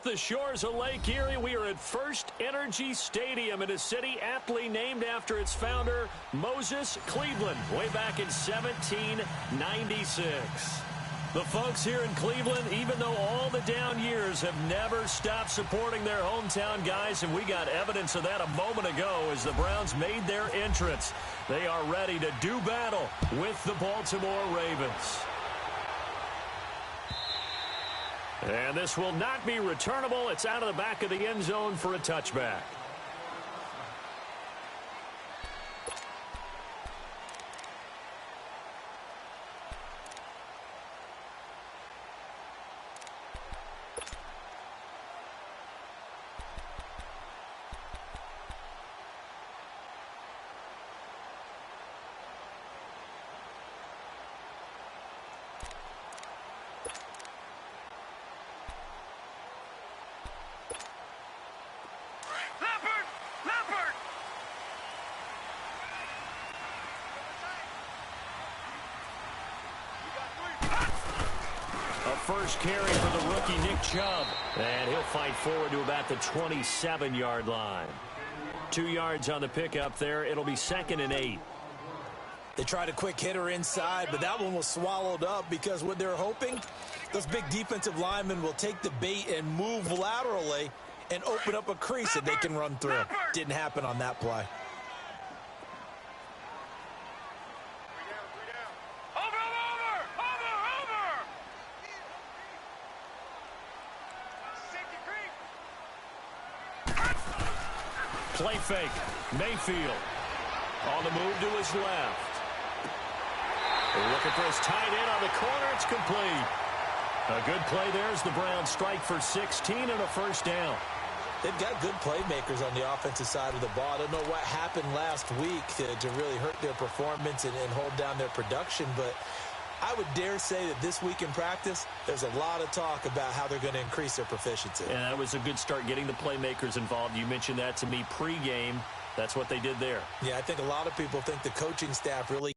the shores of Lake Erie. We are at First Energy Stadium in a city aptly named after its founder, Moses Cleveland, way back in 1796. The folks here in Cleveland, even though all the down years, have never stopped supporting their hometown guys, and we got evidence of that a moment ago as the Browns made their entrance. They are ready to do battle with the Baltimore Ravens. And this will not be returnable. It's out of the back of the end zone for a touchback. First carry for the rookie Nick Chubb. And he'll fight forward to about the 27-yard line. 2 yards on the pickup there. It'll be 2nd and 8. They tried a quick hitter inside, but that one was swallowed up because what they're hoping, those big defensive linemen will take the bait and move laterally and open up a crease that they can run through. Didn't happen on that play. Play fake. Mayfield on the move to his left. Looking for his tight end on the corner. It's complete. A good play there as the Browns strike for 16 and a first down. They've got good playmakers on the offensive side of the ball. I don't know what happened last week to really hurt their performance and hold down their production, but I would dare say that this week in practice, there's a lot of talk about how they're going to increase their proficiency. And that was a good start, getting the playmakers involved. You mentioned that to me pregame. That's what they did there. Yeah, I think a lot of people think the coaching staff really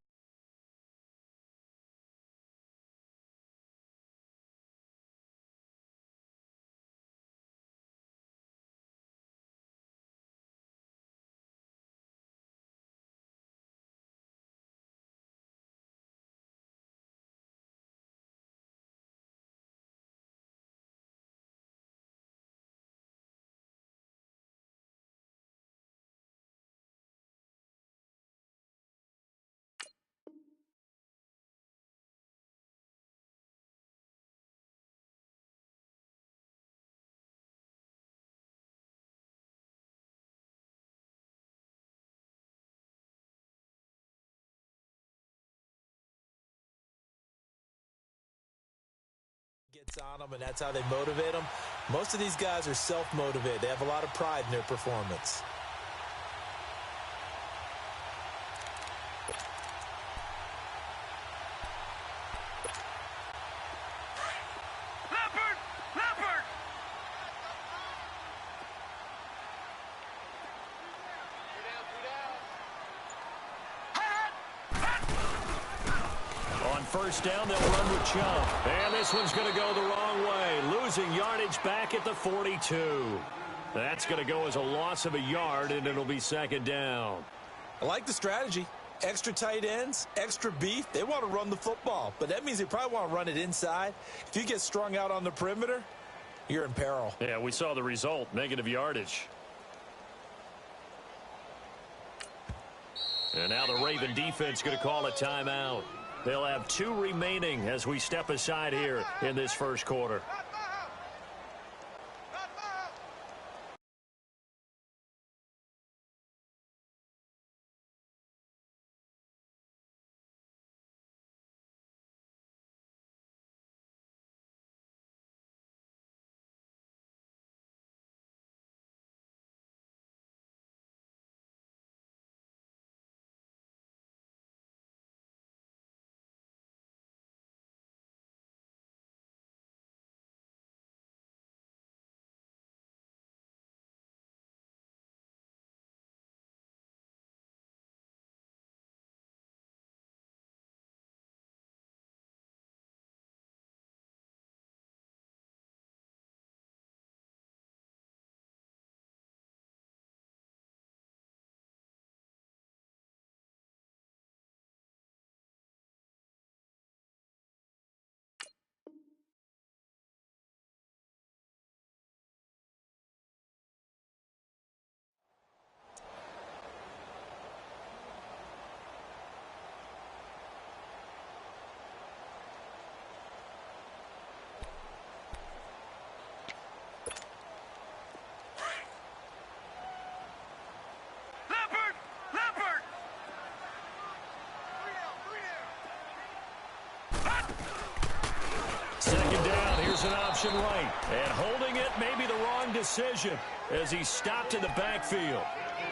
gets on them, and that's how they motivate them. Most of these guys are self-motivated. They have a lot of pride in their performance. First down, they'll run with Chubb. And this one's going to go the wrong way. Losing yardage back at the 42. That's going to go as a loss of a yard, and it'll be 2nd down. I like the strategy. Extra tight ends, extra beef. They want to run the football, but that means they probably want to run it inside. If you get strung out on the perimeter, you're in peril. Yeah, we saw the result, negative yardage. And now the Raven defense going to call a timeout. They'll have 2 remaining as we step aside here in this first quarter. an option right. And holding it may be the wrong decision as he stopped in the backfield.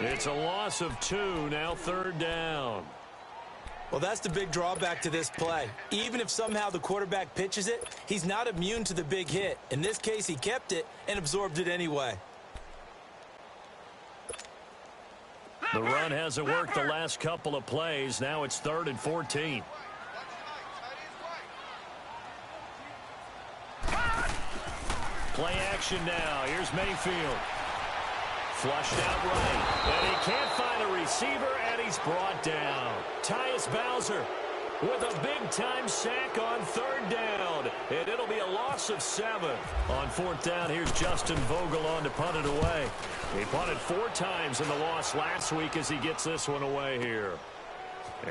It's a loss of 2, now 3rd down. Well, that's the big drawback to this play. Even if somehow the quarterback pitches it, he's not immune to the big hit. In this case, he kept it and absorbed it anyway. The run hasn't worked the last couple of plays. Now it's 3rd and 14. Play action now. Here's Mayfield. Flushed out right. And he can't find a receiver, and he's brought down. Tyus Bowser with a big-time sack on 3rd down. And it'll be a loss of 7. On 4th down, here's Justin Vogel on to punt it away. He punted 4 times in the loss last week as he gets this one away here.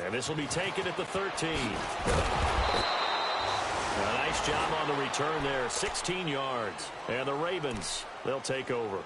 And this will be taken at the 13. A nice job on the return there. 16 yards. And the Ravens, they'll take over.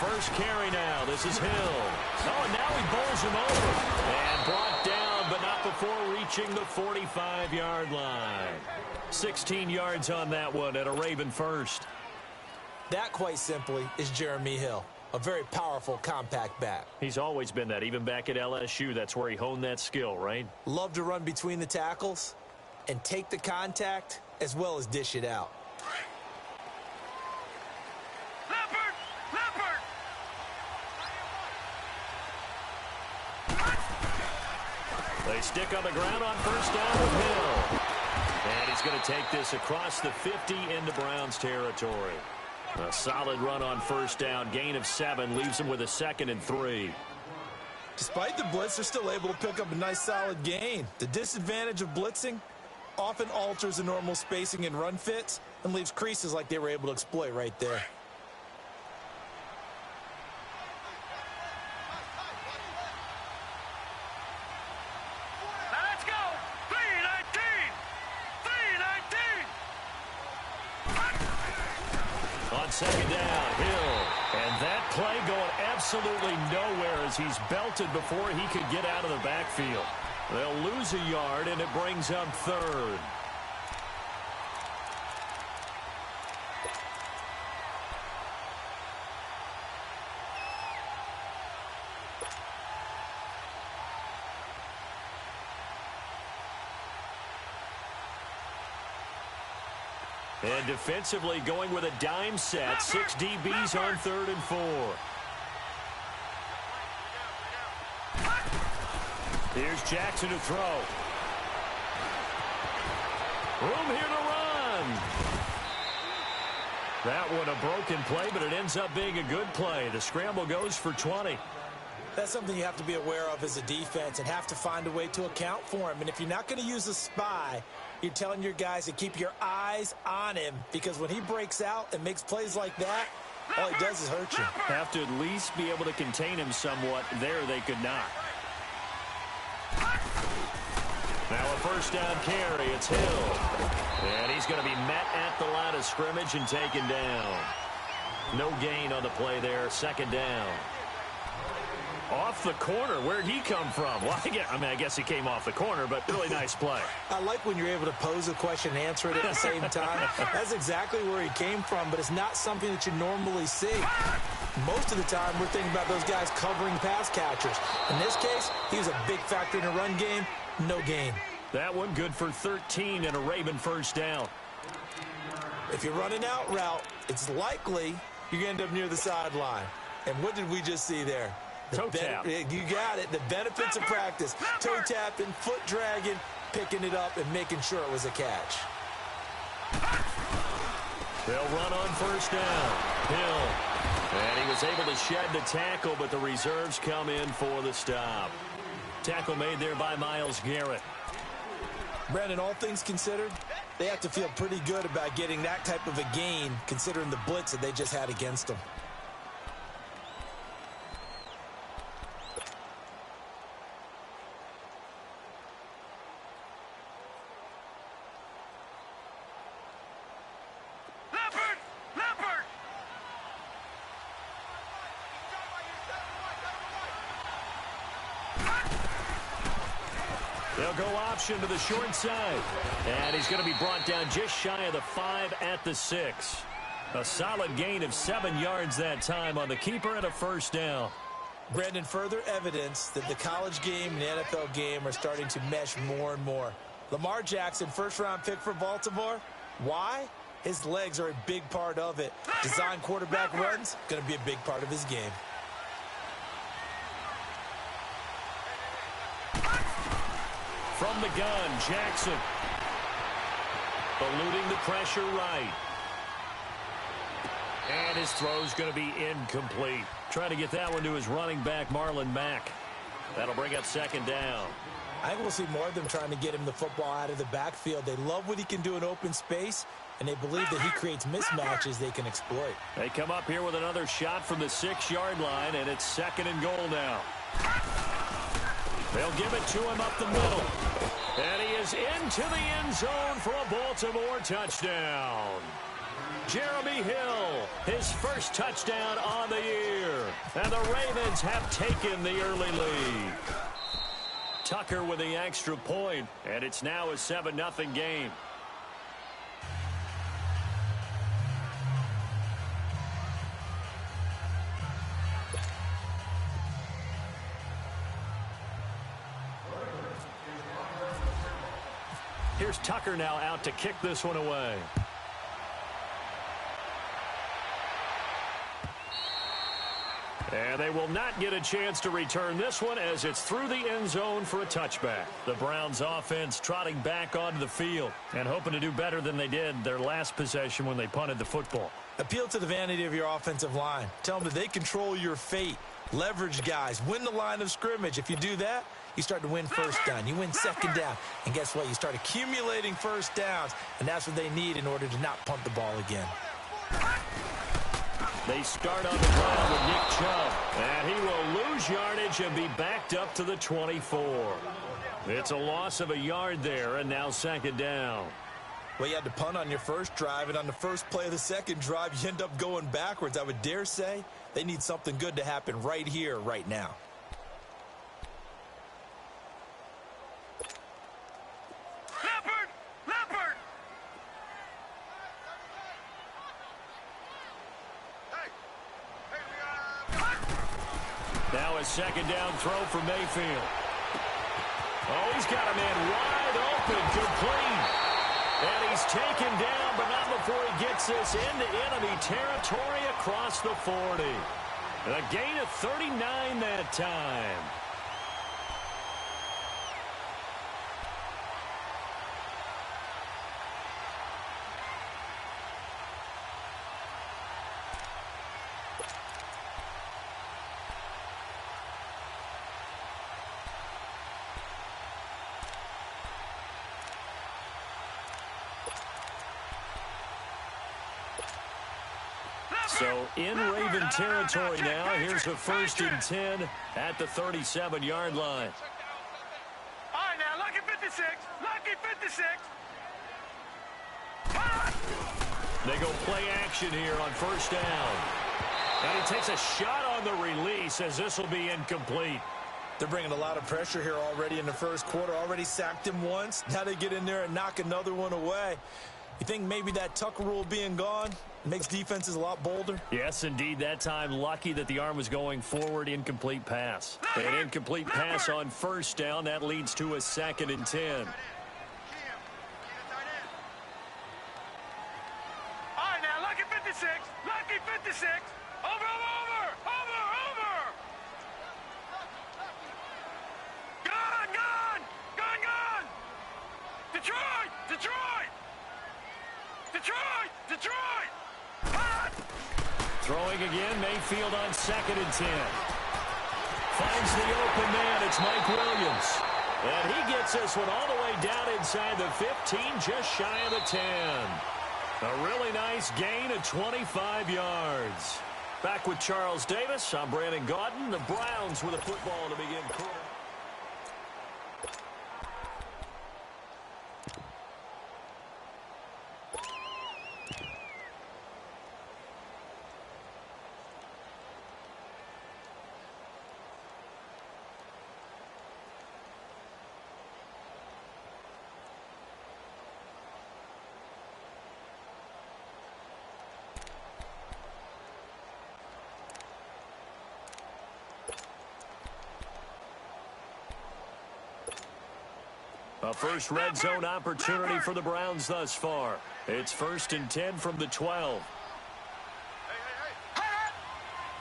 First carry now. This is Hill. Oh, and now he bowls him over. And brought down, but not before reaching the 45-yard line. 16 yards on that one at a Raven first. That, quite simply, is Jeremy Hill. A very powerful, compact back. He's always been that. Even back at LSU, that's where he honed that skill, right? Love to run between the tackles and take the contact as well as dish it out. They stick on the ground on first down with Hill. And he's going to take this across the 50 into Browns territory. A solid run on first down. Gain of 7 leaves him with a 2nd and 3. Despite the blitz, they're still able to pick up a nice solid gain. The disadvantage of blitzing often alters the normal spacing and run fits and leaves creases like they were able to exploit right there. Second down, Hill. And that play going absolutely nowhere as he's belted before he could get out of the backfield. They'll lose a yard, and it brings up 3rd. And defensively going with a dime set. 6 DBs on 3rd and 4. Here's Jackson to throw. Room here to run. That one a broken play, but it ends up being a good play. The scramble goes for 20. That's something you have to be aware of as a defense and have to find a way to account for him. And if you're not going to use a spy, you're telling your guys to keep your eyes on him, because when he breaks out and makes plays like that, all he does is hurt you. Have to at least be able to contain him somewhat. There they could not. Now a first down carry. It's Hill. And he's going to be met at the line of scrimmage and taken down. No gain on the play there. 2nd down. Off the corner. Where'd he come from? Well, I guess he came off the corner, but really nice play. I like when you're able to pose a question and answer it at the same time. That's exactly where he came from, but it's not something that you normally see. Most of the time, we're thinking about those guys covering pass catchers. In this case, he was a big factor in the run game. No gain. That one good for 13 and a Raven first down. If you're running out route, it's likely you're going to end up near the sideline. And what did we just see there? Toe tap. You got it. The benefits of practice. Toe tapping, foot dragging, picking it up, and making sure it was a catch. They'll run on first down. Hill. And he was able to shed the tackle, but the reserves come in for the stop. Tackle made there by Myles Garrett. Brandon, all things considered, they have to feel pretty good about getting that type of a gain, considering the blitz that they just had against them. They'll go option to the short side. And he's going to be brought down just shy of the 5 at the 6. A solid gain of 7 yards that time on the keeper and a first down. Brandon, further evidence that the college game and the NFL game are starting to mesh more and more. Lamar Jackson, first-round pick for Baltimore. Why? His legs are a big part of it. Design quarterback runs, going to be a big part of his game. From the gun, Jackson. Eluding the pressure right. And his throw's going to be incomplete. Trying to get that one to his running back, Marlon Mack. That'll bring up second down. I think we'll see more of them trying to get him the football out of the backfield. They love what he can do in open space, and they believe that he creates mismatches they can exploit. They come up here with another shot from the 6-yard line, and it's second and goal now. They'll give it to him up the middle. And he is into the end zone for a Baltimore touchdown. Jeremy Hill, his first touchdown on the year. And the Ravens have taken the early lead. Tucker with the extra point, and it's now a 7-0 game. Here's Tucker now out to kick this one away. And they will not get a chance to return this one as it's through the end zone for a touchback. The Browns offense trotting back onto the field and hoping to do better than they did their last possession when they punted the football. Appeal to the vanity of your offensive line. Tell them that they control your fate. Leverage guys. Win the line of scrimmage. If you do that, you start to win first down. You win second down. And guess what? You start accumulating first downs. And that's what they need in order to not punt the ball again. They start on the ground with Nick Chubb. And he will lose yardage and be backed up to the 24. It's a loss of a yard there, and now second down. Well, you had to punt on your first drive, and on the first play of the second drive, you end up going backwards. I would dare say they need something good to happen right here, right now. Now a second down throw for Mayfield. Oh, he's got a man wide open, complete. And he's taken down, but not before he gets this into enemy territory across the 40. A gain of 39 that time. So in Raven territory now. Here's the 1st and 10 at the 37-yard line. All right, now, lucky 56. Lucky 56. They go play action here on first down. And he takes a shot on the release as this will be incomplete. They're bringing a lot of pressure here already in the first quarter. Already sacked him once. Now they get in there and knock another one away. You think maybe that Tucker rule being gone makes defenses a lot bolder? Yes, indeed. That time, lucky that the arm was going forward. Incomplete pass. An incomplete pass on first down. That leads to a 2nd and 10. All right, now, lucky 56. Lucky 56. Over. Gone. Detroit. Throwing again, Mayfield on 2nd and 10. Finds the open man, it's Mike Williams. And he gets this one all the way down inside the 15, just shy of the 10. A really nice gain of 25 yards. Back with Charles Davis, I'm Brandon Gaudin. The Browns with a football to begin quarter. A first red zone opportunity for the Browns thus far. It's 1st and 10 from the 12.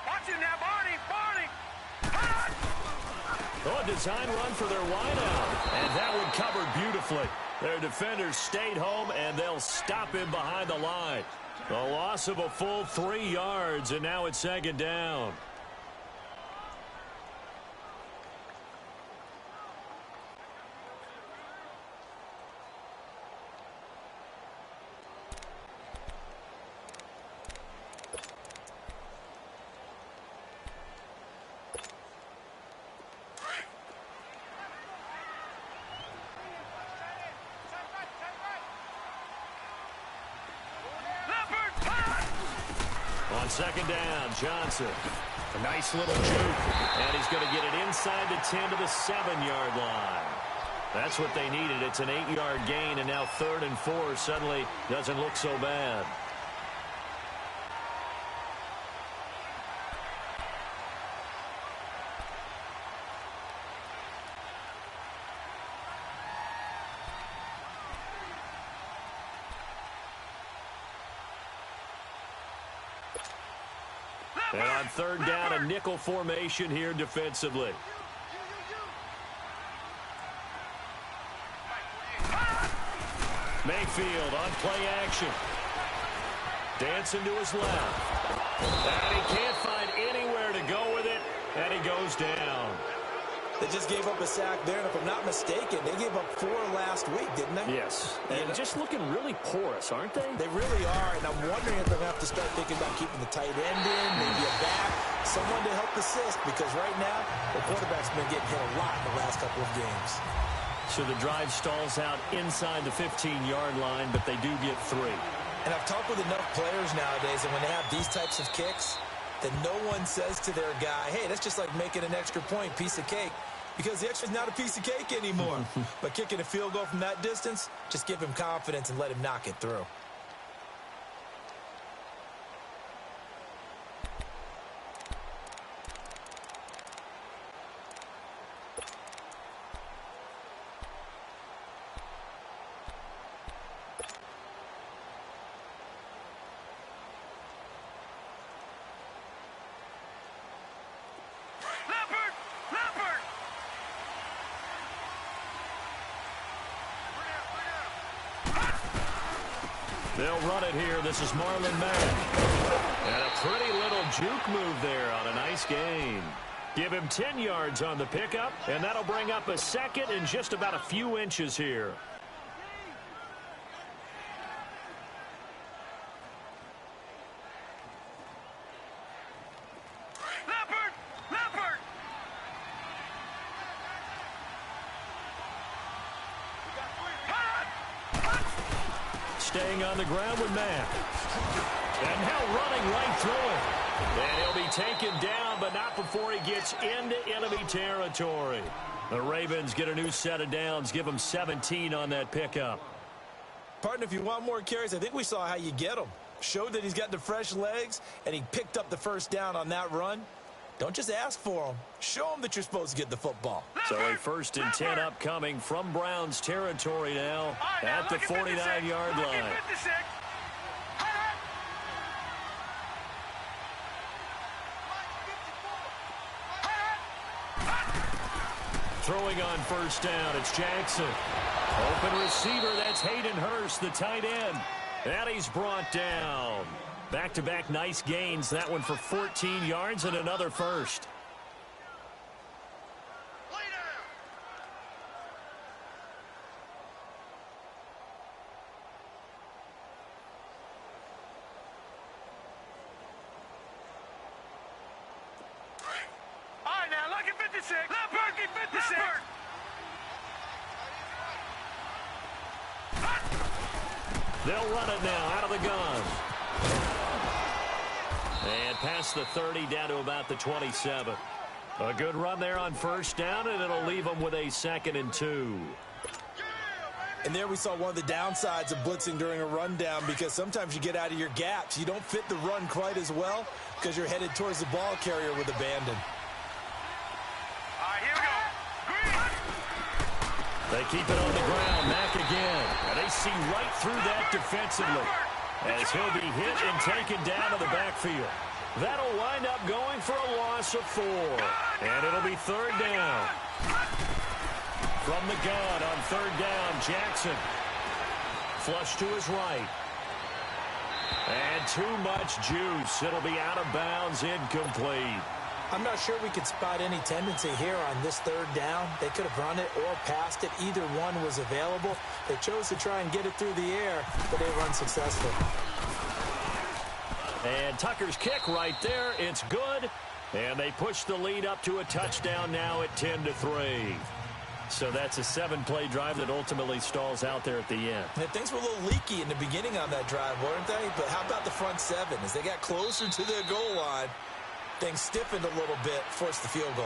Watch it now, Barney. Oh, a design run for their wideout. And that one covered beautifully. Their defenders stayed home, and they'll stop him behind the line. A loss of a full 3 yards, and now it's 2nd down. On 2nd down, Johnson. A nice little juke. And he's going to get it inside the 10 to the 7-yard line. That's what they needed. It's an 8-yard gain, and now 3rd and 4 suddenly doesn't look so bad. And on 3rd down, a nickel formation here defensively. Mayfield on play action. Dancing to his left. And he can't find anywhere to go with it, and he goes down. They just gave up a sack there, and if I'm not mistaken, they gave up 4 last week, didn't they? Yes, and just looking really porous, aren't they? They really are, and I'm wondering if they're going to have to start thinking about keeping the tight end in, maybe a back, someone to help assist, because right now, the quarterback's been getting hit a lot in the last couple of games. So the drive stalls out inside the 15-yard line, but they do get 3. And I've talked with enough players nowadays, and when they have these types of kicks, then no one says to their guy, hey, that's just like making an extra point, piece of cake. Because the extra's not a piece of cake anymore. But kicking a field goal from that distance, just give him confidence and let him knock it through. They'll run it here. This is Marlon Mack. And a pretty little juke move there on a nice gain. Give him 10 yards on the pickup, and that'll bring up a 2nd and just about a few inches here. Staying on the ground with Mack. And now running right through it. And he'll be taken down, but not before he gets into enemy territory. The Ravens get a new set of downs. Give him 17 on that pickup. Partner, if you want more carries, I think we saw how you get them. Showed that he's got the fresh legs, and he picked up the 1st down on that run. Don't just ask for them. Show them that you're supposed to get the football. So a 1st and 10 upcoming from Browns territory now at the 49-yard line. Throwing on 1st down, it's Jackson. Open receiver, that's Hayden Hurst, the tight end. And he's brought down. Back-to-back nice gains. That one for 14 yards and another 1st. All right, now, look at 56. Leopard, 56. They'll run it now out of the gun. And past the 30 down to about the 27. A good run there on 1st down, and it'll leave them with a 2nd and 2. And there we saw one of the downsides of blitzing during a rundown, because sometimes you get out of your gaps. You don't fit the run quite as well because you're headed towards the ball carrier with abandon. All right, here we go. They keep it on the ground. Mack again. And they see right through that defensively as he'll be hit and taken down to the backfield. That'll wind up going for a loss of 4. And it'll be 3rd down. From the gun on 3rd down, Jackson. Flush to his right. And too much juice. It'll be out of bounds, incomplete. I'm not sure we could spot any tendency here on this 3rd down. They could have run it or passed it. Either one was available. They chose to try and get it through the air, but they were unsuccessful. And Tucker's kick right there. It's good. And they push the lead up to a touchdown now at 10-3. So that's a 7-play drive that ultimately stalls out there at the end. And things were a little leaky in the beginning on that drive, weren't they? But how about the front 7? As they got closer to their goal line, things stiffened a little bit, forced the field goal.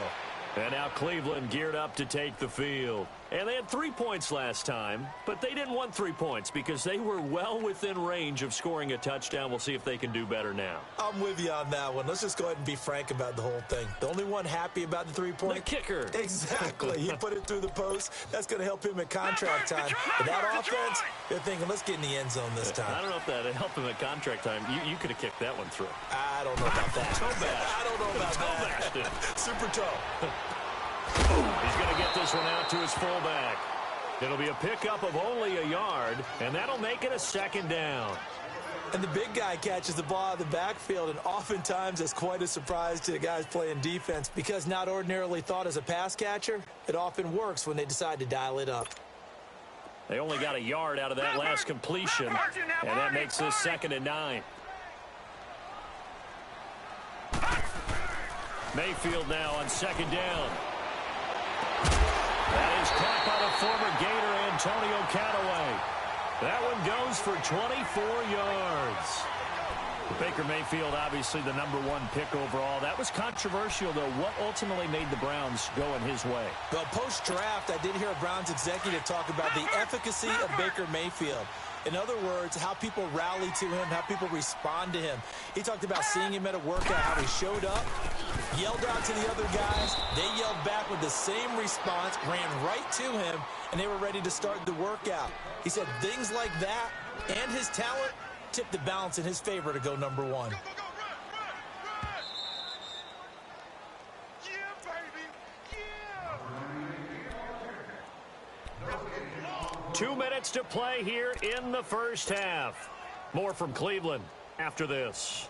And now Cleveland geared up to take the field. And they had 3 points last time, but they didn't want 3 points because they were well within range of scoring a touchdown. We'll see if they can do better now. I'm with you on that one. Let's just go ahead and be frank about the whole thing. The only one happy about the 3-point? The kicker. Exactly. He put it through the post. That's going to help him at contract time. But that offense, they're thinking, let's get in the end zone this time. I don't know if that helped him at contract time. You could have kicked that one through. I don't know about that. Toe bash. I don't know about that. Super toe. He's going to get this one out to his fullback. It'll be a pickup of only a yard, and that'll make it a 2nd down. And the big guy catches the ball out of the backfield, and oftentimes it's quite a surprise to the guys playing defense because not ordinarily thought as a pass catcher, it often works when they decide to dial it up. They only got a yard out of that last completion, and that makes this 2nd and 9. Mayfield now on 2nd down. That is caught by the former Gator Antonio Callaway. That one goes for 24 yards. Baker Mayfield, obviously the #1 pick overall. That was controversial, though. What ultimately made the Browns go in his way? Well, post-draft, I did hear a Browns executive talk about the efficacy of Baker Mayfield. In other words, how people rally to him, how people respond to him. He talked about seeing him at a workout, how he showed up, yelled out to the other guys. They yelled back with the same response, ran right to him, and they were ready to start the workout. He said things like that and his talent tipped the balance in his favor to go #1. 2 minutes to play here in the first half. More from Cleveland after this.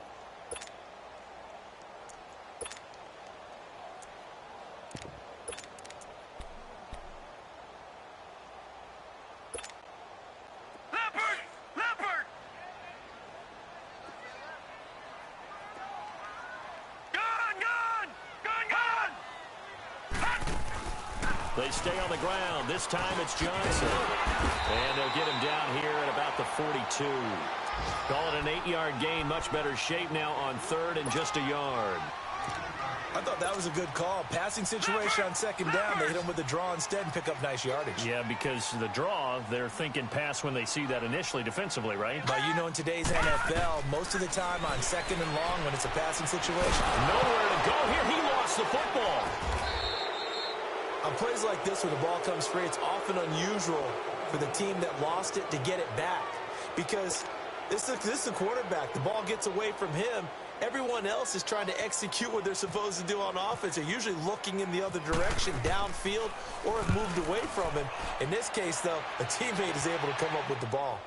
They stay on the ground. This time it's Johnson. And they'll get him down here at about the 42. Call it an 8-yard gain. Much better shape now on 3rd and just a yard. I thought that was a good call. Passing situation on 2nd down. They hit him with the draw instead and pick up nice yardage. Yeah, because the draw, they're thinking pass when they see that initially defensively, right? But you know, in today's NFL, most of the time on 2nd and long when it's a passing situation. Nowhere to go here. He lost the football. On plays like this where the ball comes free, it's often unusual for the team that lost it to get it back. Because this is a quarterback. The ball gets away from him. Everyone else is trying to execute what they're supposed to do on offense. They're usually looking in the other direction, downfield, or have moved away from him. In this case, though, a teammate is able to come up with the ball.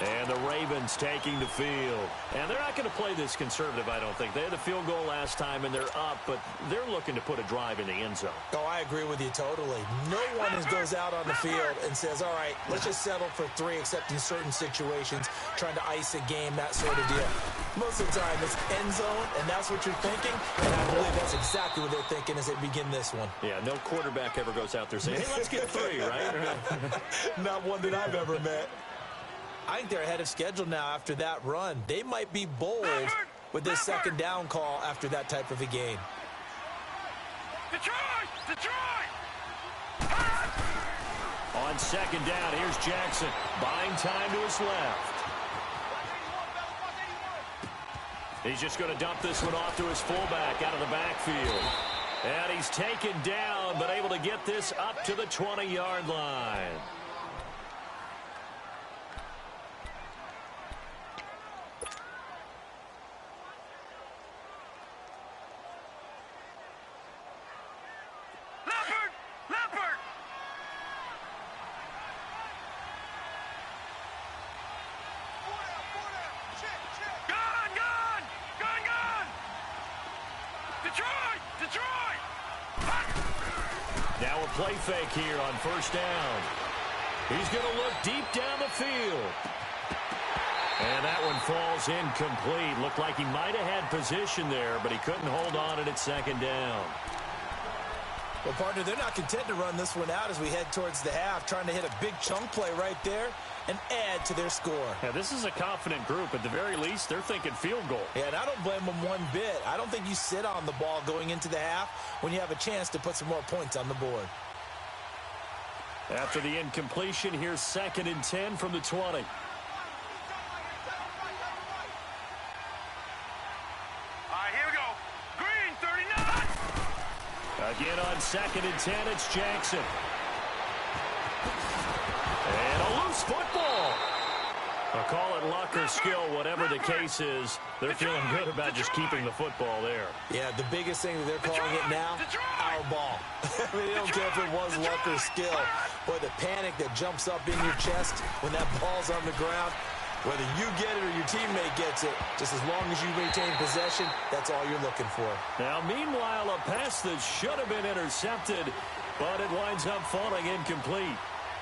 And the Ravens taking the field. And they're not going to play this conservative, I don't think. They had the field goal last time, and they're up, but they're looking to put a drive in the end zone. Oh, I agree with you totally. No one goes out on the field and says, all right, let's just settle for 3, except in certain situations, trying to ice a game, that sort of deal. Most of the time, it's end zone, and that's what you're thinking, and I believe that's exactly what they're thinking as they begin this one. Yeah, no quarterback ever goes out there saying, hey, let's get 3, right? Not one that I've ever met. I think they're ahead of schedule now after that run. They might be bold with this 2nd down call after that type of a game. Detroit! On 2nd down, here's Jackson. Buying time to his left. He's just going to dump this one off to his fullback out of the backfield. And he's taken down, but able to get this up to the 20-yard line. Now a play fake here on first down. He's going to look deep down the field. And that one falls incomplete. Looked like he might have had position there, but he couldn't hold on at second down. Well, partner, they're not content to run this one out as we head towards the half, trying to hit a big chunk play right there and add to their score. Yeah, this is a confident group. At the very least, they're thinking field goal. Yeah, and I don't blame them one bit. I don't think you sit on the ball going into the half when you have a chance to put some more points on the board. After the incompletion, here's 2nd and 10 from the 20. All right, here we go. Green, 39. Again on 2nd and 10, it's Jackson. And a loose football. I'll call it luck or skill, whatever the case is. They're feeling good about just keeping the football there. Yeah, the biggest thing that they're calling it now, our ball. I mean, they don't care if it was luck or skill. Boy, the panic that jumps up in your chest when that ball's on the ground, whether you get it or your teammate gets it, just as long as you maintain possession, that's all you're looking for. Now, meanwhile, a pass that should have been intercepted, but it winds up falling incomplete.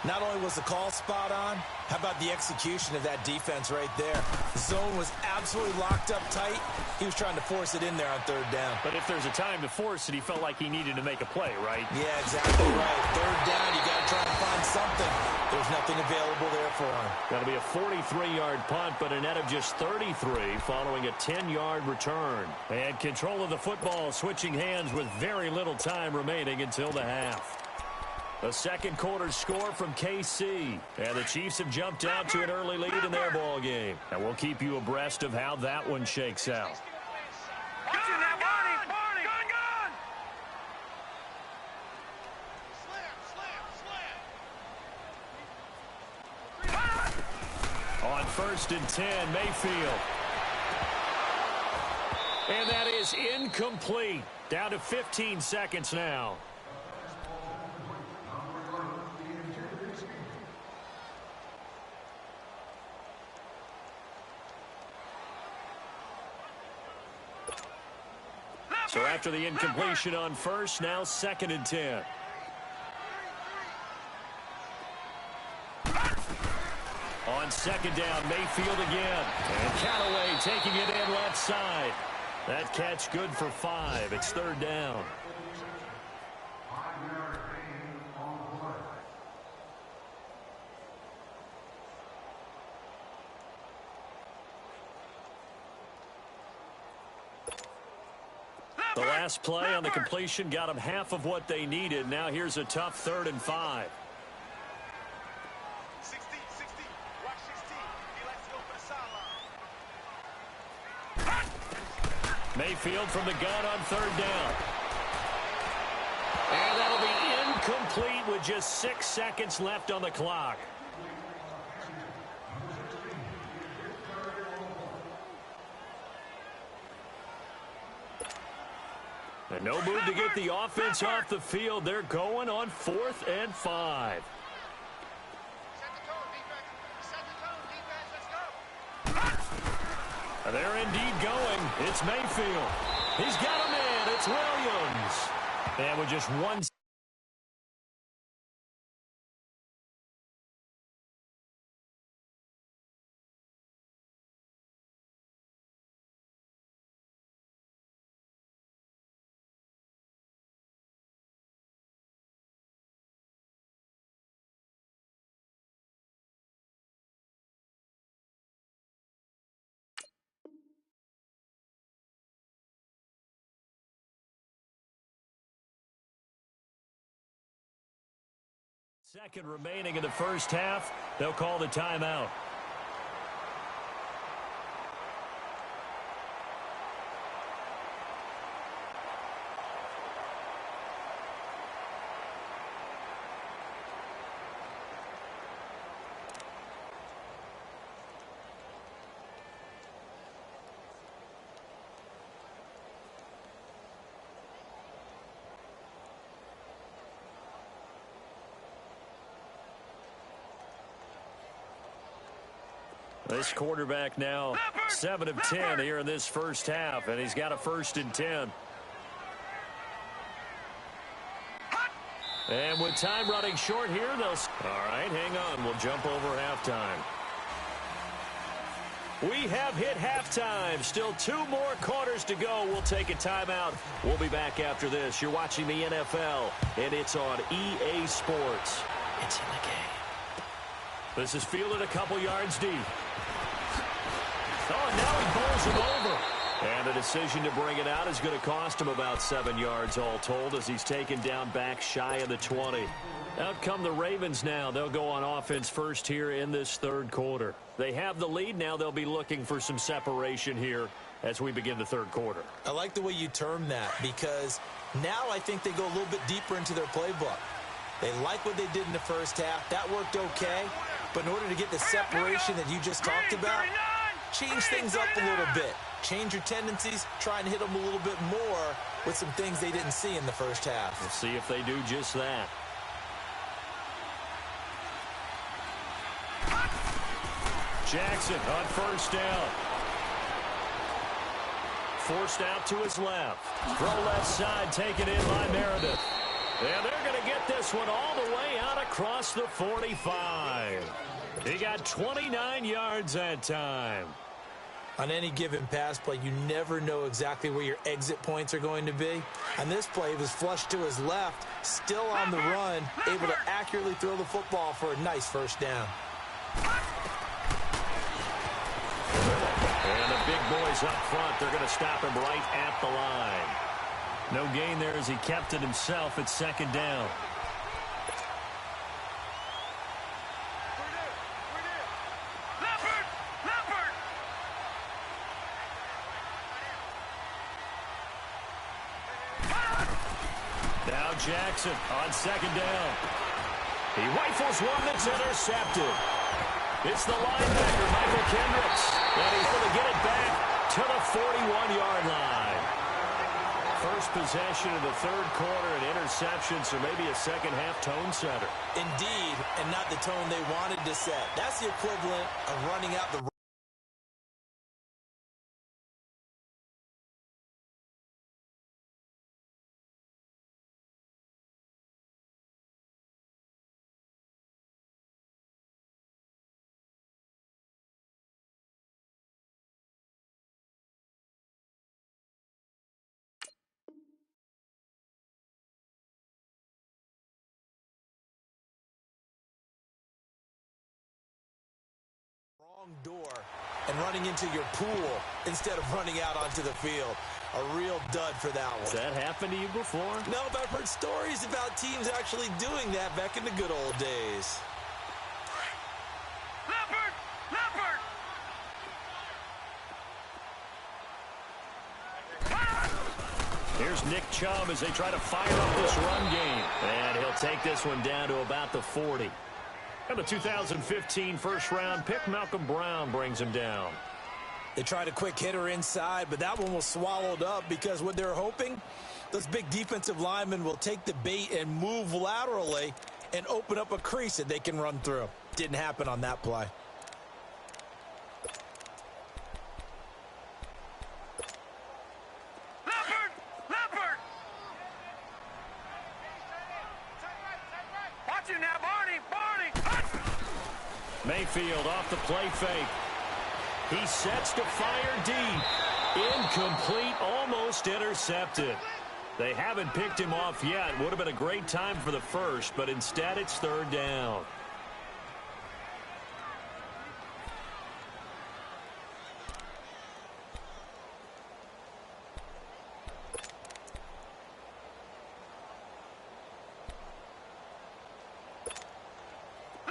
Not only was the call spot on, how about the execution of that defense right there? The zone was absolutely locked up tight. He was trying to force it in there on 3rd down. But if there's a time to force it, he felt like he needed to make a play, right? Yeah, exactly right. 3rd down, you got to try and find something. There's nothing available there for him. That'll be a 43-yard punt, but a net of just 33 following a 10-yard return. And control of the football switching hands with very little time remaining until the half. A second quarter score from KC. And the Chiefs have jumped out to an early lead in their ball game. And we'll keep you abreast of how that one shakes out. On 1st and 10, Mayfield. And that is incomplete. Down to 15 seconds now. So after the incompletion on 1st, now 2nd and 10. On 2nd down, Mayfield again. And Callaway taking it in left side. That catch good for 5. It's 3rd down. The last play on the completion got them half of what they needed. Now here's a tough 3rd and 5. 60, watch 16. He likes to go for the sideline. Mayfield from the gun on 3rd down. And that'll be incomplete with just 6 seconds left on the clock. And no move to get the offense off the field. They're going on 4th and 5. They're indeed going. It's Mayfield. He's got him in. It's Williams. And with just 1 second remaining in the first half, they'll call the timeout. This quarterback now 7 of 10 here in this first half, and he's got a 1st and 10. And with time running short here, they'll... All right, hang on. We'll jump over halftime. We have hit halftime. Still 2 more quarters to go. We'll take a timeout. We'll be back after this. You're watching the NFL, and it's on EA Sports. It's in the game. This is fielded a couple yards deep. Oh, and now he bowls him over. And the decision to bring it out is going to cost him about 7 yards all told as he's taken down back shy of the 20. Out come the Ravens now. They'll go on offense first here in this 3rd quarter. They have the lead now. They'll be looking for some separation here as we begin the 3rd quarter. I like the way you term that because now I think they go a little bit deeper into their playbook. They like what they did in the first half. That worked okay. But in order to get the separation that you just talked about, change things up a little bit. Change your tendencies. Try and hit them a little bit more with some things they didn't see in the first half. We'll see if they do just that. Jackson on 1st down. Forced out to his left. Throw left side, taken in by Meredith. And they're going to get this one all the way out across the 45. He got 29 yards that time. On any given pass play, you never know exactly where your exit points are going to be. On this play, he was flushed to his left, still on the run, able to accurately throw the football for a nice 1st down. And the big boys up front, they're going to stop him right at the line. No gain there as he kept it himself at 2nd down. Now Jackson on 2nd down. He rifles one that's intercepted. It's the linebacker, Michael Kendricks. And he's going to get it back to the 41-yard line. First possession of the 3rd quarter, an interception, so maybe a second-half tone setter. Indeed, and not the tone they wanted to set. That's the equivalent of running out the... door and running into your pool instead of running out onto the field. A real dud for that one. Has that happened to you before? No, but I've heard stories about teams actually doing that back in the good old days. Here's Nick Chubb as they try to fire up this run game. And he'll take this one down to about the 40. And the 2015 first-round pick, Malcolm Brown, brings him down. They tried a quick hitter inside, but that one was swallowed up because what they're hoping, those big defensive linemen will take the bait and move laterally and open up a crease that they can run through. Didn't happen on that play. Mayfield off the play fake. He sets to fire deep. Incomplete, almost intercepted. They haven't picked him off yet. Would have been a great time for the first, but instead it's 3rd down.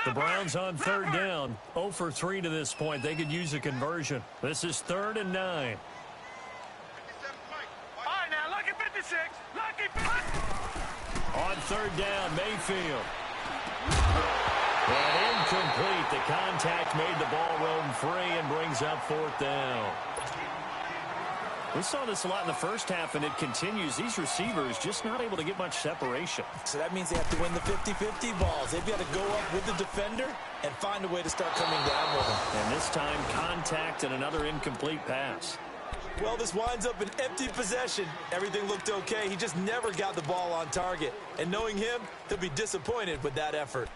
The Browns on 3rd down. 0 for 3 to this point. They could use a conversion. This is 3rd and 9. All right, now, lucky 56. Lucky 56. On 3rd down, Mayfield. And incomplete. The contact made the ball roam free and brings up 4th down. We saw this a lot in the first half, and it continues. These receivers just not able to get much separation. So that means they have to win the 50-50 balls. They've got to go up with the defender and find a way to start coming down with them. And this time, contact and another incomplete pass. Well, this winds up an empty possession. Everything looked okay. He just never got the ball on target. And knowing him, he'll be disappointed with that effort.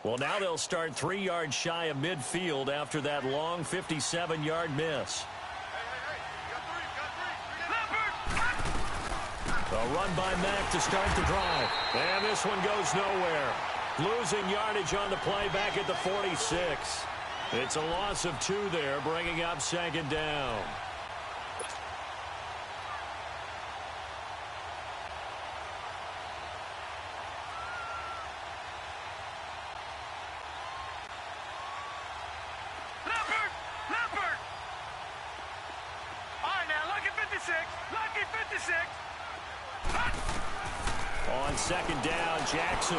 Well, now they'll start 3 yards shy of midfield after that long 57-yard miss. A run by Mack to start the drive. And this one goes nowhere. Losing yardage on the play back at the 46. It's a loss of 2 there, bringing up second down. On second down, Jackson.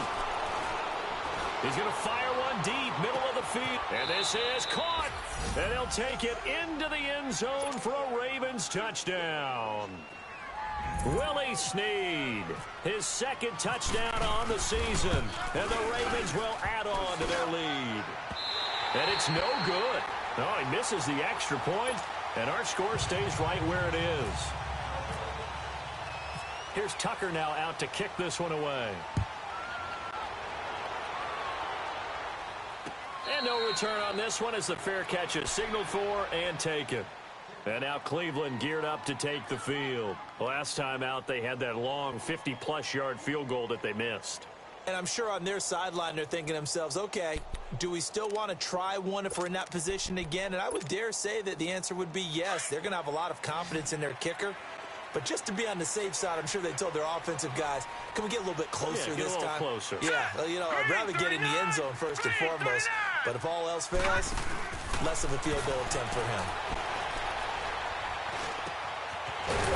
He's going to fire one deep, middle of the field. And this is caught. And they'll take it into the end zone for a Ravens touchdown. Willie Snead, his second touchdown on the season. And the Ravens will add on to their lead. And it's no good. Oh, he misses the extra point, and our score stays right where it is. Here's Tucker now out to kick this one away. And no return on this one as the fair catch is signaled for and taken. And now Cleveland geared up to take the field. Last time out, they had that long 50-plus yard field goal that they missed. And I'm sure on their sideline they're thinking to themselves, okay, do we still want to try one if we're in that position again? And I would dare say that the answer would be yes. They're going to have a lot of confidence in their kicker. But just to be on the safe side, I'm sure they told their offensive guys, can we get a little bit closer this time? Closer. Yeah, well, you know, I'd rather get in the end zone first and foremost. But if all else fails, less of a field goal attempt for him.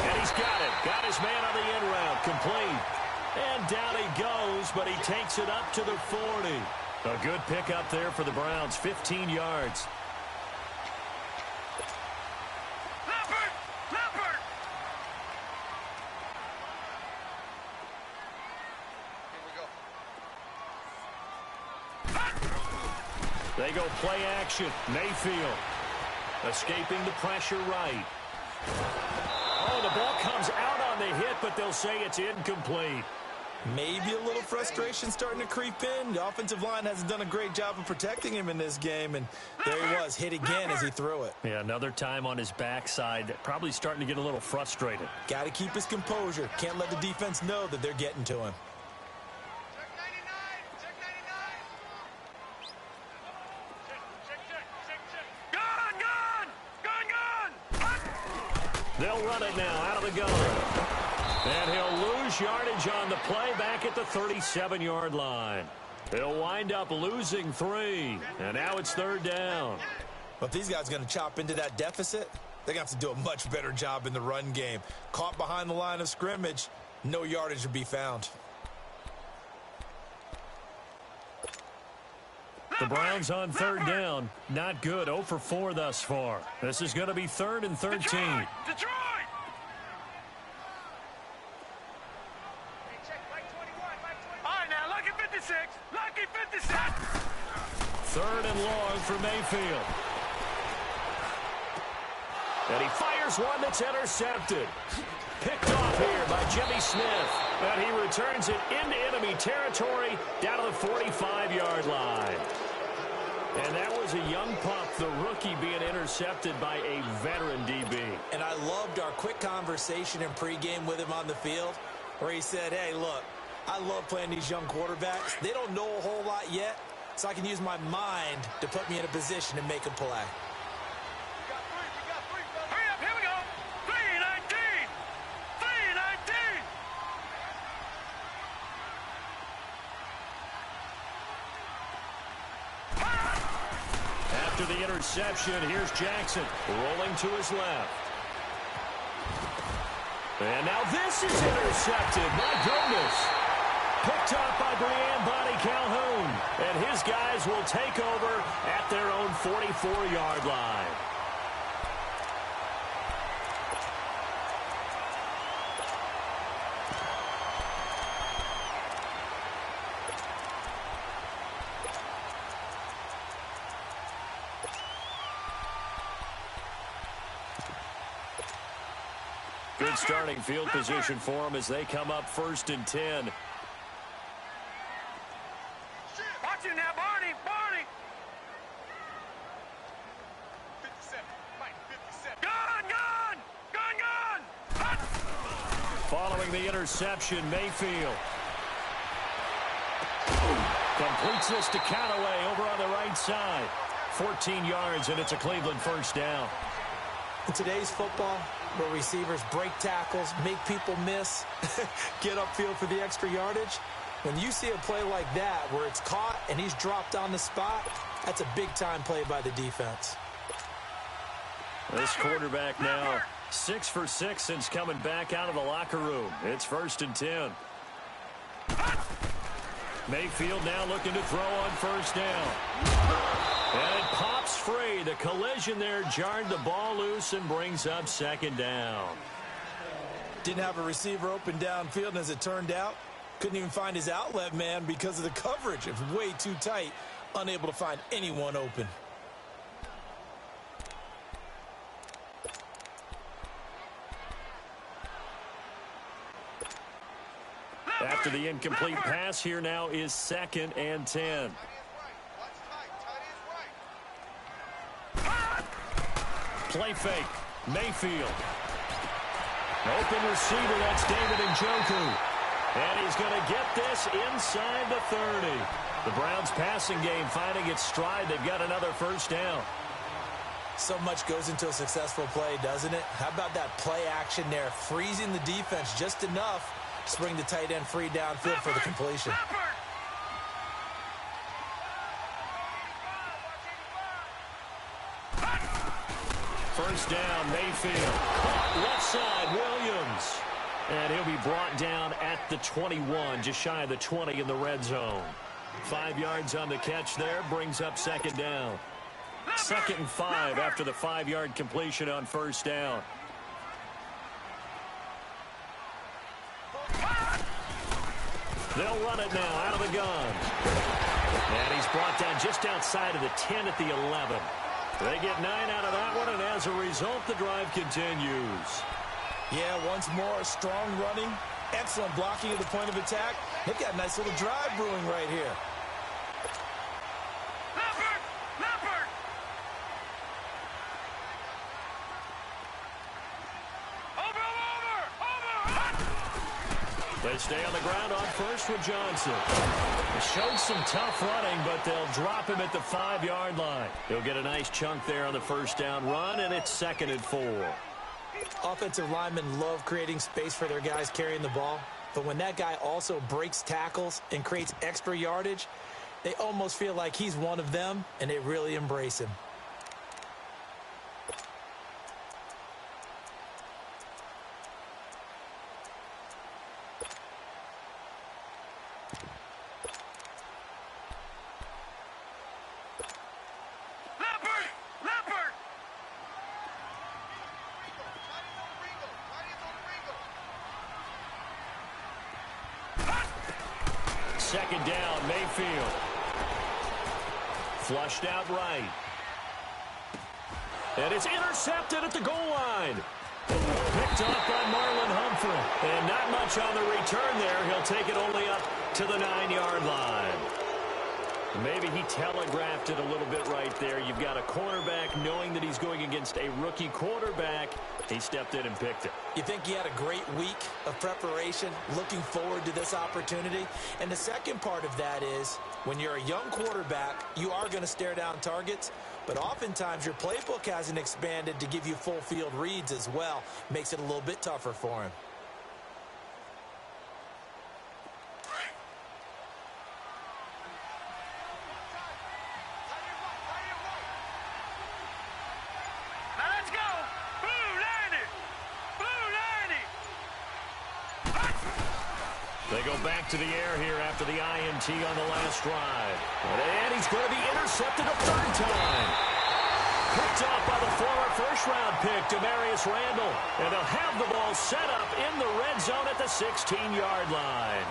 And he's got it. Got his man on the end route. Complete. And down he goes, but he takes it up to the 40. A good pickup there for the Browns, 15 yards. They go play action. Mayfield escaping the pressure right. Oh, the ball comes out on the hit, but they'll say it's incomplete. Maybe a little frustration starting to creep in. The offensive line hasn't done a great job of protecting him in this game, and there he was, hit again as he threw it. Yeah, another time on his backside, probably starting to get a little frustrated. Got to keep his composure. Can't let the defense know that they're getting to him. They'll run it now out of the gun. And he'll lose yardage on the play back at the 37-yard line. They'll wind up losing 3. And now it's third down. But if these guys are going to chop into that deficit, they're going to have to do a much better job in the run game. Caught behind the line of scrimmage, no yardage to be found. The Browns on third down. Not good. 0 for 4 thus far. This is going to be 3rd and 13. Detroit! All right, now, lucky 56. Lucky 56. 3rd and long for Mayfield. And he fires one that's intercepted. Picked off here by Jimmy Smith. And he returns it into enemy territory down to the 45-yard line. And that was a young pup, the rookie, being intercepted by a veteran DB. And I loved our quick conversation in pregame with him on the field where he said, hey, look, I love playing these young quarterbacks. They don't know a whole lot yet, so I can use my mind to put me in a position to make a play. Hurry up, here we go. 3:19. 3:19. After the interception, here's Jackson rolling to his left. And now this is intercepted. My goodness. Picked up by Brian Bonnie Calhoun. And his guys will take over at their own 44-yard line. Good starting field position for them as they come up 1st and 10. Watch it now, Barney! Barney! 57. Mike, 57. Gun! Following the interception, Mayfield completes this to Callaway over on the right side. 14 yards, and it's a Cleveland first down. In today's football, where receivers break tackles, make people miss, get upfield for the extra yardage, when you see a play like that where it's caught and he's dropped on the spot, that's a big-time play by the defense. This quarterback now 6 for 6 since coming back out of the locker room. It's 1st and 10. Mayfield now looking to throw on 1st down. And it pops free. The collision there jarred the ball loose and brings up 2nd down. Didn't have a receiver open downfield, and as it turned out, couldn't even find his outlet man because of the coverage. It was way too tight, unable to find anyone open. After the incomplete pass, here now is 2nd and 10. Play fake. Mayfield. Open receiver, that's David Njoku. And he's going to get this inside the 30. The Browns passing game finding its stride. They've got another 1st down. So much goes into a successful play, doesn't it? How about that play action there, freezing the defense just enough to bring the tight end free downfield for the completion. First down, Mayfield. Caught left side, Williams. And he'll be brought down at the 21, just shy of the 20 in the red zone. 5 yards on the catch there, brings up 2nd down. 2nd and 5 after the 5-yard completion on 1st down. They'll run it now out of the gun. And he's brought down just outside of the 10 at the 11. They get 9 out of that one, and as a result, the drive continues. Yeah, once more, strong running, excellent blocking at the point of attack. They've got a nice little drive brewing right here. They stay on the ground on 1st with Johnson. It showed some tough running, but they'll drop him at the 5-yard line. He'll get a nice chunk there on the 1st down run, and it's 2nd and 4. Offensive linemen love creating space for their guys carrying the ball, but when that guy also breaks tackles and creates extra yardage, they almost feel like he's one of them, and they really embrace him. Second down, Mayfield. Flushed out right. And it's intercepted at the goal line. Picked off by Marlon Humphrey. And not much on the return there. He'll take it only up to the 9-yard line. Maybe he telegraphed it a little bit right there. You've got a cornerback knowing that he's going against a rookie quarterback. He stepped in and picked it. You think he had a great week of preparation, looking forward to this opportunity? And the second part of that is, when you're a young quarterback, you are going to stare down targets, but oftentimes your playbook hasn't expanded to give you full field reads as well. Makes it a little bit tougher for him. They go back to the air here after the INT on the last drive. And he's going to be intercepted a third time. Picked off by the former first-round pick, Demarius Randall. And they'll have the ball set up in the red zone at the 16-yard line.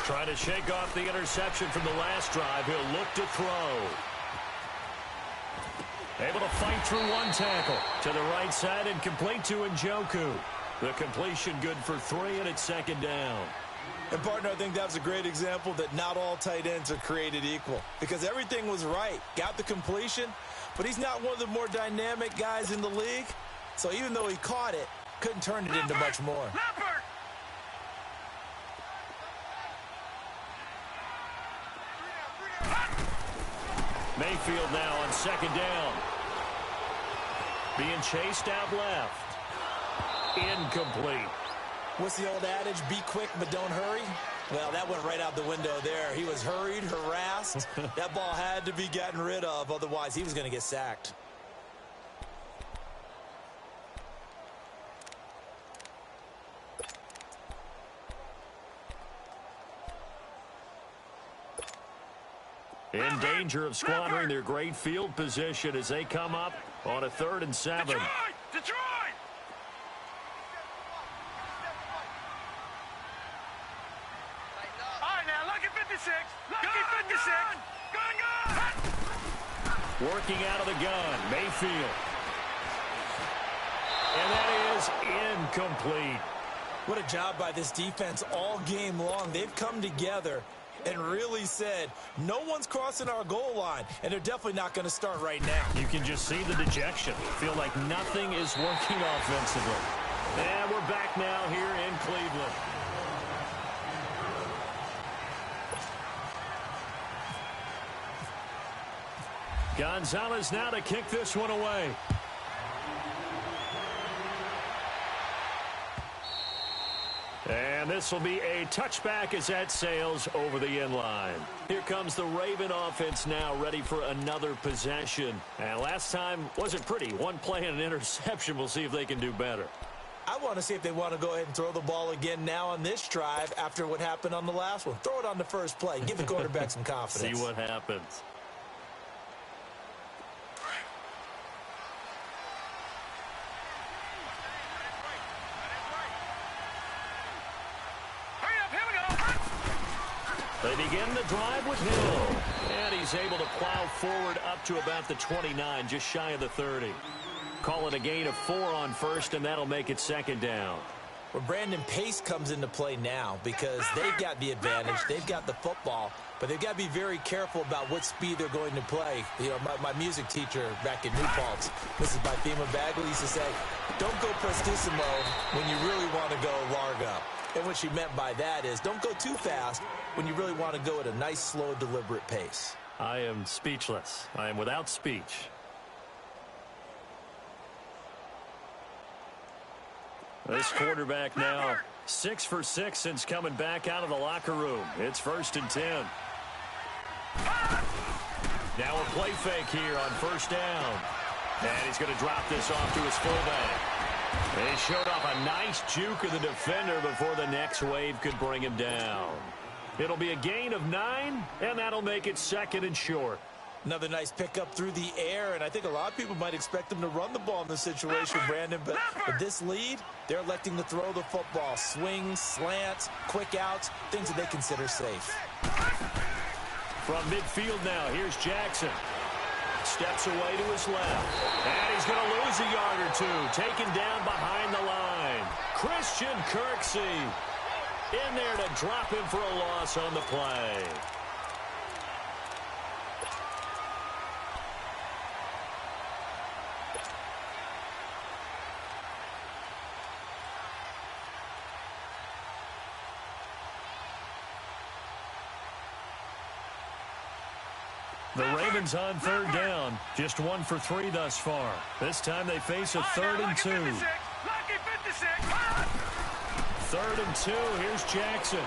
Trying to shake off the interception from the last drive. He'll look to throw. Able to fight through one tackle. To the right side and complete to Njoku. The completion good for 3, and it's second down. And, partner, I think that's a great example that not all tight ends are created equal. Because everything was right. Got the completion, but he's not one of the more dynamic guys in the league. So even though he caught it, couldn't turn it into much more. Mayfield now on second down. Being chased out left. Incomplete. What's the old adage? Be quick, but don't hurry. Well, that went right out the window there. He was hurried, harassed. That ball had to be gotten rid of. Otherwise, he was going to get sacked. In danger of squandering their great field position as they come up on a 3rd and 7. Detroit! All right, now, lucky 56. Lucky 56. Gun! Working out of the gun, Mayfield. And that is incomplete. What a job by this defense all game long. They've come together and really said, no one's crossing our goal line, and they're definitely not going to start right now. You can just see the dejection. Feel like nothing is working offensively. And we're back now here in Cleveland. Gonzalez now to kick this one away. And this will be a touchback as that sails over the end line. Here comes the Raven offense now, ready for another possession. And last time wasn't pretty. One play and an interception. We'll see if they can do better. I want to see if they want to go ahead and throw the ball again now on this drive after what happened on the last one. Throw it on the first play. Give the quarterback some confidence. See what happens. They begin the drive with Hill. And he's able to plow forward up to about the 29, just shy of the 30. Call it a gain of 4 on first, and that'll make it second down. Well, Brandon, pace comes into play now because they've got the advantage. They've got the football, but they've got to be very careful about what speed they're going to play. You know, my music teacher back in New Paltz, Mrs. Bythema Bagley, used to say, don't go prestissimo when you really want to go largo. And what she meant by that is don't go too fast when you really want to go at a nice, slow, deliberate pace. I am speechless. I am without speech. This quarterback now 6 for 6 since coming back out of the locker room. It's 1st and 10. Now a play fake here on first down. And he's going to drop this off to his fullback. And he showed off a nice juke of the defender before the next wave could bring him down. It'll be a gain of 9, and that'll make it 2nd and short. Another nice pickup through the air, and I think a lot of people might expect them to run the ball in this situation, Brandon, but with this lead, they're electing to throw the football. Swings, slants, quick outs, things that they consider safe. From midfield now, here's Jackson. Steps away to his left. And he's going to lose a yard or two. Taken down behind the line. Christian Kirksey in there to drop him for a loss on the play. The Ravens on third down. Just 1 for 3 thus far. This time they face a 3rd and 2. 3rd and 2. Here's Jackson.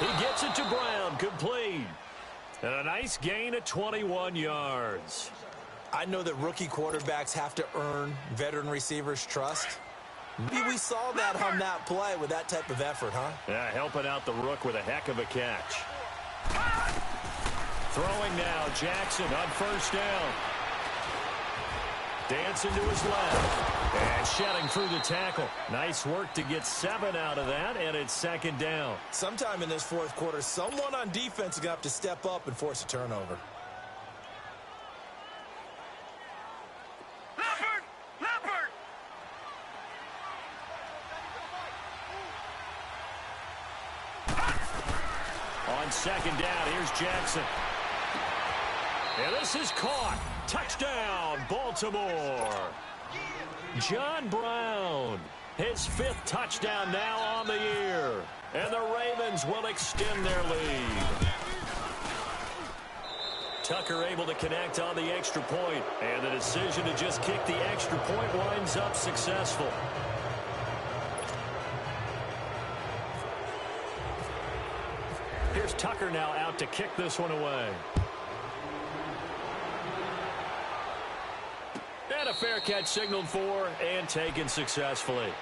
He gets it to Brown. Complete. And a nice gain of 21 yards. I know that rookie quarterbacks have to earn veteran receivers' trust. Maybe we saw that on that play with that type of effort, huh? Yeah, helping out the rook with a heck of a catch. Throwing now, Jackson on first down. Dancing to his left. And shedding through the tackle. Nice work to get 7 out of that, and it's 2nd down. Sometime in this 4th quarter, someone on defense is going to have to step up and force a turnover. On 2nd down, here's Jackson. And this is caught. Touchdown, Baltimore. John Brown, his 5th touchdown now on the year. And the Ravens will extend their lead. Tucker able to connect on the extra point. And the decision to just kick the extra point winds up successful. Here's Tucker now out to kick this one away. And a fair catch signaled for and taken successfully.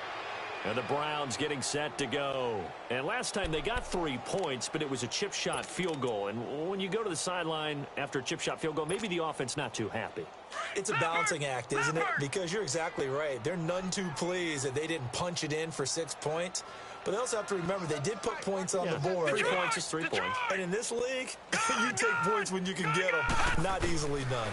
And the Browns getting set to go. And last time they got 3 points, but it was a chip shot field goal. And when you go to the sideline after a chip shot field goal, maybe the offense not too happy. It's a balancing act, isn't it? Because you're exactly right. They're none too pleased that they didn't punch it in for 6 points. But they also have to remember they did put points on the board. 3 points is 3 points. And in this league, you take points when you can get them. Not easily done.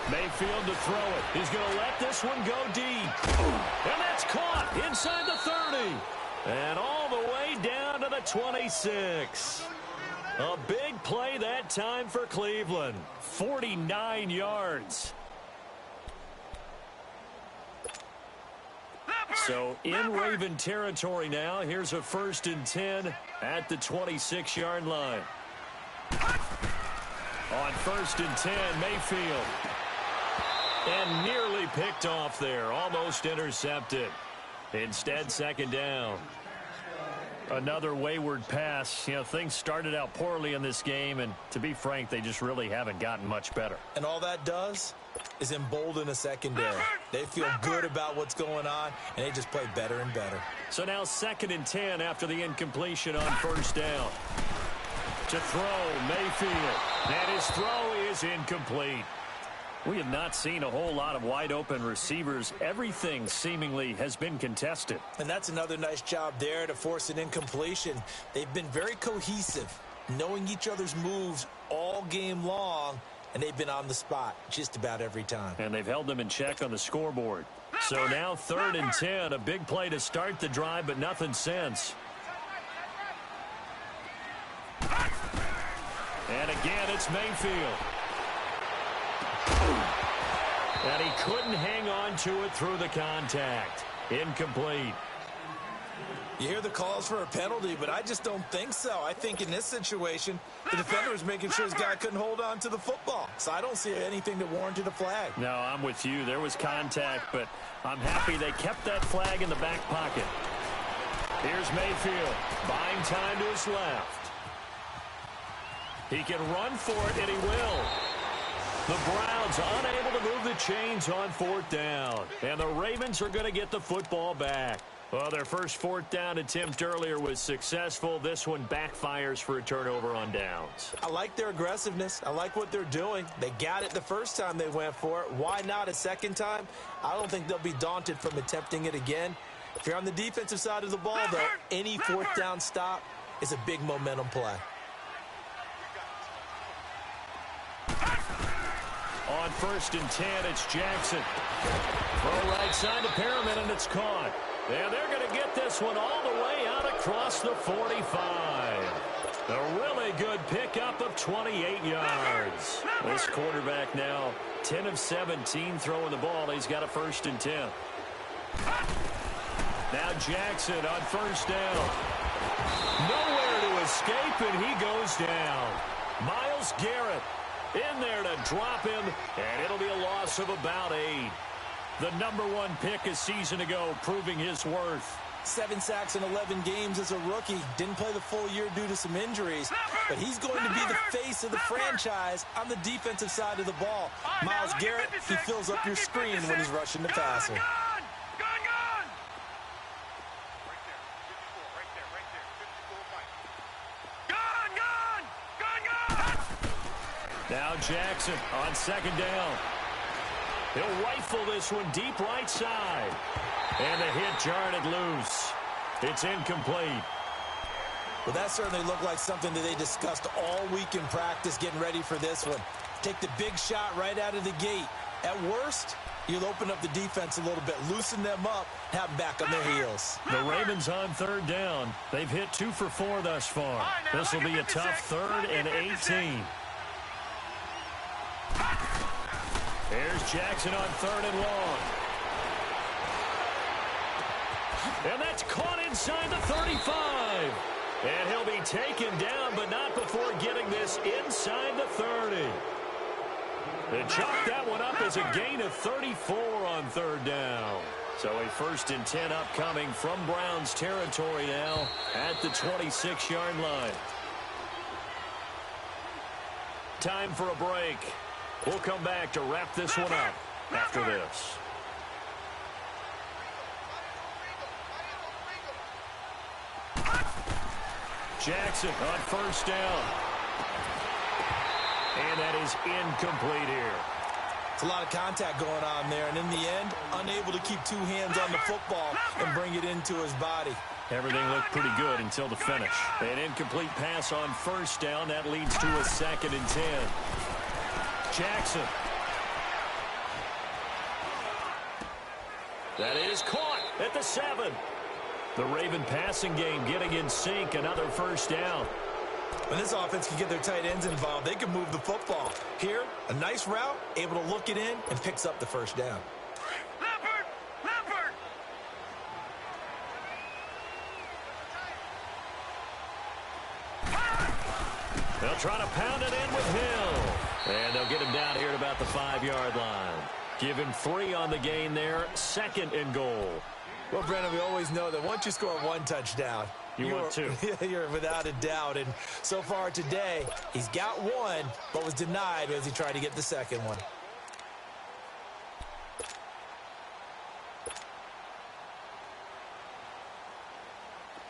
Mayfield to throw it. He's going to let this one go deep. And that's caught inside the 30. And all the way down to the 26. A big play that time for Cleveland. 49 yards. So in Raven territory now. Here's a 1st and 10 at the 26-yard line. On 1st and 10, Mayfield. And nearly picked off there. Almost intercepted. Instead, 2nd down. Another wayward pass. You know, things started out poorly in this game, and to be frank, they just really haven't gotten much better. And all that does is embolden a secondary. They feel good about what's going on, and they just play better and better. So now 2nd and 10 after the incompletion on 1st down. To throw, Mayfield. And his throw is incomplete. We have not seen a whole lot of wide-open receivers. Everything seemingly has been contested. And that's another nice job there to force an incompletion. They've been very cohesive, knowing each other's moves all game long, and they've been on the spot just about every time. And they've held them in check on the scoreboard. So now 3rd and 10, a big play to start the drive, but nothing since. And again, it's Mayfield. And he couldn't hang on to it through the contact. Incomplete. You hear the calls for a penalty, but I just don't think so. I think in this situation, the defender was making sure his guy couldn't hold on to the football. So I don't see anything that warranted a flag. No, I'm with you. There was contact, but I'm happy they kept that flag in the back pocket. Here's Mayfield, buying time to his left. He can run for it, and he will. The Browns unable to move the chains on 4th down. And the Ravens are going to get the football back. Well, their first 4th down attempt earlier was successful. This one backfires for a turnover on downs. I like their aggressiveness. I like what they're doing. They got it the first time they went for it. Why not a second time? I don't think they'll be daunted from attempting it again. If you're on the defensive side of the ball, though, any 4th down stop is a big momentum play. On 1st and 10, it's Jackson. Throw right side to Perriman, and it's caught. And they're going to get this one all the way out across the 45. A really good pickup of 28 yards. This quarterback now 10 of 17 throwing the ball. He's got a 1st and 10. Now Jackson on 1st down. Nowhere to escape, and he goes down. Myles Garrett in there to drop him, and it'll be a loss of about 8. The #1 pick a season ago, proving his worth. 7 sacks in 11 games as a rookie. Didn't play the full year due to some injuries, but he's going to be the face of the franchise on the defensive side of the ball. Myles Garrett, he fills up your screen when he's rushing the passer. Now Jackson on 2nd down. He'll rifle this one deep right side. And the hit jarred it loose. It's incomplete. Well, that certainly looked like something that they discussed all week in practice getting ready for this one. Take the big shot right out of the gate. At worst, you'll open up the defense a little bit, loosen them up, have them back on their heels. The Ravens on 3rd down. They've hit 2 for 4 thus far. This will be a tough 3rd and 18. Here's Jackson on 3rd and long. And that's caught inside the 35. And he'll be taken down, but not before getting this inside the 30. They chalked that one up as a gain of 34 on 3rd down. So a 1st and 10 upcoming from Browns territory now at the 26-yard line. Time for a break. We'll come back to wrap this one up after this. Jackson on 1st down. And that is incomplete here. It's a lot of contact going on there, and in the end, unable to keep 2 hands on the football and bring it into his body. Everything looked pretty good until the finish. An incomplete pass on 1st down. That leads to a 2nd and 10. Jackson. That is caught at the 7. The Raven passing game getting in sync. Another 1st down. When this offense can get their tight ends involved, they can move the football. Here, a nice route, able to look it in, and picks up the 1st down. Leopard! They'll try to pound it in with Hill. And they'll get him down here at about the 5-yard line. Give him 3 on the gain there. 2nd and goal. Well, Brandon, we always know that once you score 1 touchdown, you want 2. You're without a doubt. And so far today, he's got 1, but was denied as he tried to get the 2nd one.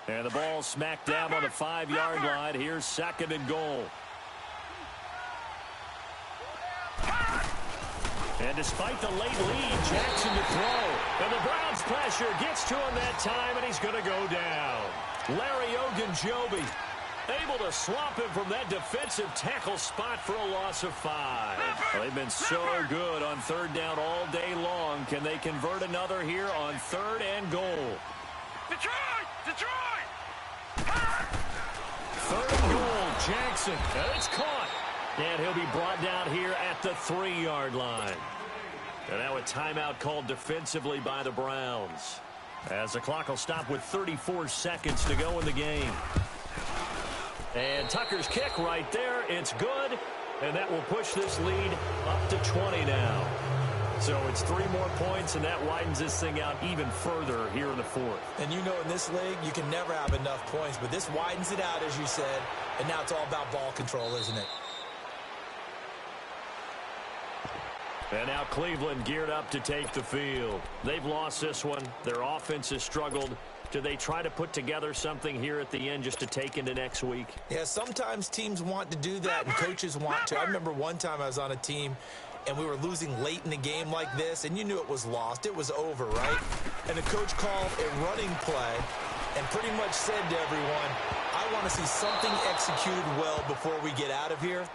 And the ball smack dab on the 5-yard line. Here's 2nd and goal. And despite the late lead, Jackson to throw. And the Browns pressure gets to him that time, and he's going to go down. Larry Ogunjobi able to swamp him from that defensive tackle spot for a loss of 5. Well, they've been so good on 3rd down all day long. Can they convert another here on 3rd and goal? Detroit! 3rd and goal, Jackson. And it's caught. And he'll be brought down here at the 3-yard line. And now a timeout called defensively by the Browns. As the clock will stop with 34 seconds to go in the game. And Tucker's kick right there. It's good. And that will push this lead up to 20 now. So it's 3 more points, and that widens this thing out even further here in the 4th. And you know in this league, you can never have enough points. But this widens it out, as you said. And now it's all about ball control, isn't it? And now Cleveland geared up to take the field. They've lost this one. Their offense has struggled. Do they try to put together something here at the end just to take into next week? Yeah, sometimes teams want to do that and coaches want to. I remember one time I was on a team and we were losing late in the game like this, and you knew it was lost. It was over, right? And the coach called a running play and pretty much said to everyone, I want to see something executed well before we get out of here.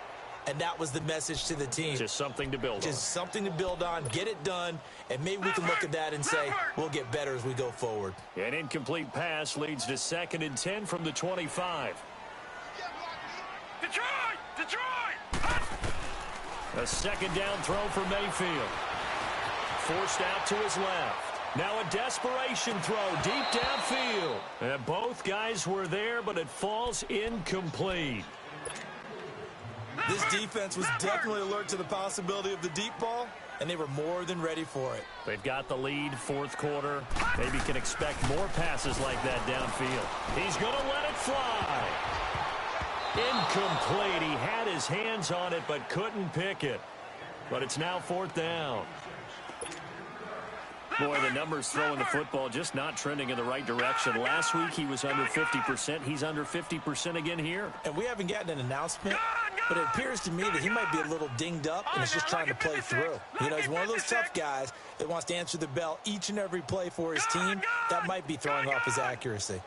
And that was the message to the team. Just something to build on. Just something to build on, get it done, and maybe we can look at that and say, we'll get better as we go forward. An incomplete pass leads to 2nd and 10 from the 25. Detroit! A 2nd down throw for Mayfield. Forced out to his left. Now a desperation throw deep downfield. And both guys were there, but it falls incomplete. This defense was definitely alert to the possibility of the deep ball, and they were more than ready for it. They've got the lead, fourth quarter. Maybe can expect more passes like that downfield. He's going to let it fly. Incomplete. He had his hands on it, but couldn't pick it. But it's now fourth down. Boy, the numbers throwing the football just not trending in the right direction. Last week he was under 50%. He's under 50% again here. And we haven't gotten an announcement, but it appears to me that he might be a little dinged up and is just trying to play through. You know, he's one of those tough guys that wants to answer the bell each and every play for his team. That might be throwing off his accuracy.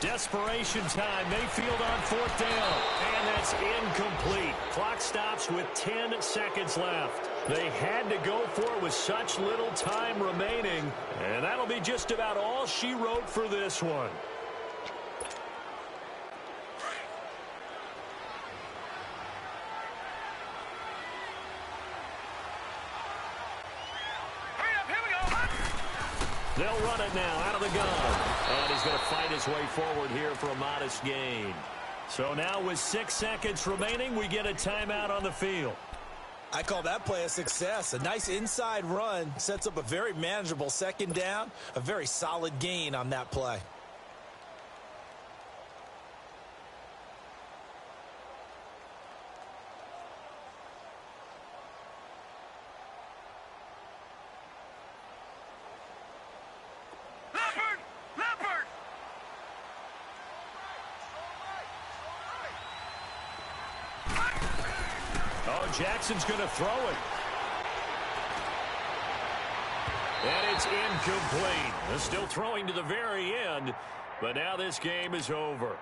Desperation time. Mayfield on fourth down. And that's incomplete. Clock stops with 10 seconds left. They had to go for it with such little time remaining. And that'll be just about all she wrote for this one. They'll run it now out of the gun. And he's going to fight his way forward here for a modest gain. So now with 6 seconds remaining, we get a timeout on the field. I call that play a success. A nice inside run sets up a very manageable second down. A very solid gain on that play. Jackson's going to throw it. And it's incomplete. They're still throwing to the very end, but now this game is over.